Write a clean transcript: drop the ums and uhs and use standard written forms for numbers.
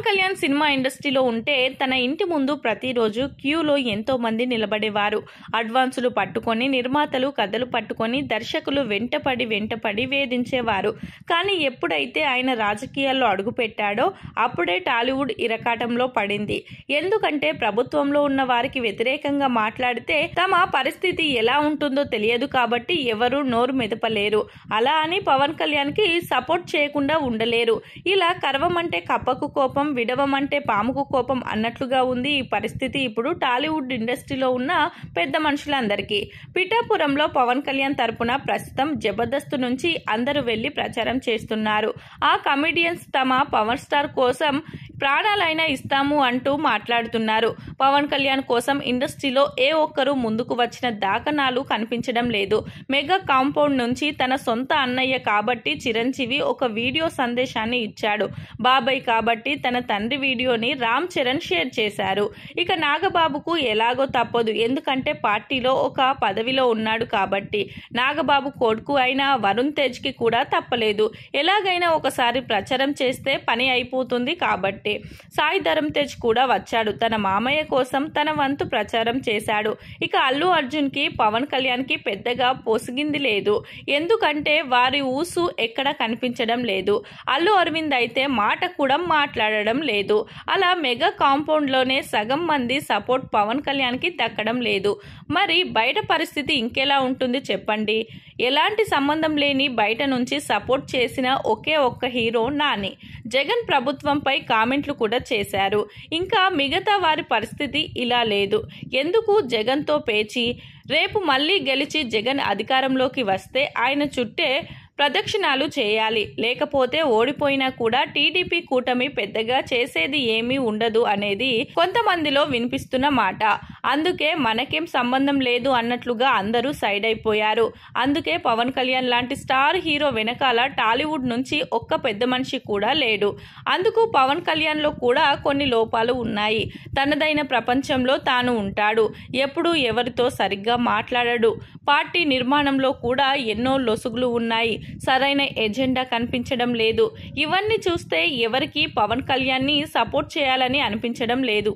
Kalyan cinema ఇండస్ట్రీలో ఉంటే తన ఇంటి ముందు ప్రతిరోజు క్యూలో ఎంతో మంది నిలబడేవారు. అడ్వాన్సులు పట్టుకొని నిర్మాతలు కథలు పట్టుకొని దర్శకులు వెంటపడి వేధించేవారు. కానీ ఎప్పుడైతే ఆయన రాజకీయాల్లో అడుగుపెట్టాడో అప్పుడే టాలీవుడ్ ఇరకాటంలో పడింది. ఎందుకంటే ప్రభుత్వంలో ఉన్న వారికి వ్యతిరేకంగా మాట్లాడితే తమ పరిస్థితి ఎలా ఉంటుందో తెలియదు కాబట్టి ఎవరూ నోరు మెదపలేరు. అలా అని పవన్ కళ్యాణ్ కి సపోర్ట్ చేయకుండా ఉండలేరు. ఇలా కరవమంటే కప్పకు కోపం, విడవమంటే పాముకు కోపం అన్నట్లుగా ఉంది ఈ పరిస్థితి ఇప్పుడు టాలీవుడ్ ఇండస్ట్రీలో ఉన్న పెద్ద మనుషులందరికీ. పిఠాపురంలో పవన్ కళ్యాణ్ తరపున ప్రస్తుతం జబర్దస్త్ నుంచి అందరూ వెళ్లి ప్రచారం చేస్తున్నారు. ఆ కమెడియన్స్ తమ పవర్ స్టార్ కోసం ప్రాణాలైనా ఇస్తాము అంటూ మాట్లాడుతున్నారు. పవన్ కళ్యాణ్ కోసం ఇండస్ట్రీలో ఏ ఒక్కరూ ముందుకు వచ్చిన దాఖనాలు కనిపించడం లేదు. మెగా కాంపౌండ్ నుంచి తన సొంత అన్నయ్య కాబట్టి చిరంజీవి ఒక వీడియో సందేశాన్ని ఇచ్చాడు. బాబాయ్ కాబట్టి తన తండ్రి వీడియోని రామ్ చరణ్ షేర్ చేశారు. ఇక నాగబాబుకు ఎలాగో తప్పదు, ఎందుకంటే పార్టీలో ఒక పదవిలో ఉన్నాడు కాబట్టి. నాగబాబు కొడుకు అయిన వరుణ్ తేజ్ కి కూడా తప్పలేదు. ఎలాగైనా ఒకసారి ప్రచారం చేస్తే పని అయిపోతుంది కాబట్టి. సాయి ధరమ్ తేజ్ కూడా వచ్చాడు. తన మామయ్య కోసం తన వంతు ప్రచారం చేశాడు. ఇక అల్లు అర్జున్ కి పవన్ కళ్యాణ్ కి పెద్దగా పొసిగింది లేదు. ఎందుకంటే వారి ఊసు ఎక్కడ కనిపించడం లేదు. అల్లు అరవింద్ అయితే మాట కూడా మాట్లాడడం లేదు. అలా మెగా కాంపౌండ్ లోనే సగం మంది సపోర్ట్ పవన్ కళ్యాణ్ కి దక్కడం లేదు. మరి బయట పరిస్థితి ఇంకెలా ఉంటుంది చెప్పండి. ఎలాంటి సంబంధం లేని బయట నుంచి సపోర్ట్ చేసిన ఒకే ఒక్క హీరో నాని. జగన్ ప్రభుత్వంపై కామెంట్లు కూడా చేశారు. ఇంకా మిగతా వారి పరిస్థితి ఇలా లేదు. ఎందుకు జగన్తో పేచి? రేపు మళ్ళీ గెలిచి జగన్ అధికారంలోకి వస్తే ఆయన చుట్టే ప్రదక్షిణాలు చేయాలి. లేకపోతే ఓడిపోయినా కూడా టీడీపీ కూటమి పెద్దగా చేసేది ఏమీ ఉండదు అనేది కొంతమందిలో వినిపిస్తున్న మాట. అందుకే మనకేం సంబంధం లేదు అన్నట్లుగా అందరూ సైడ్ అయిపోయారు. అందుకే పవన్ కళ్యాణ్ లాంటి స్టార్ హీరో వెనకాల టాలీవుడ్ నుంచి ఒక్క పెద్ద మనిషి కూడా లేడు. అందుకు పవన్ కళ్యాణ్ లో కూడా కొన్ని లోపాలు ఉన్నాయి. తనదైన ప్రపంచంలో తాను ఉంటాడు. ఎప్పుడూ ఎవరితో సరిగ్గా మాట్లాడడు. పార్టీ నిర్మాణంలో కూడా ఎన్నో లొసుగులు ఉన్నాయి. సరైన ఎజెండా కనిపించడం లేదు. ఇవన్నీ చూస్తే ఎవరికి పవన్ కళ్యాణ్ ని సపోర్ట్ చేయాలని అనిపించడం లేదు.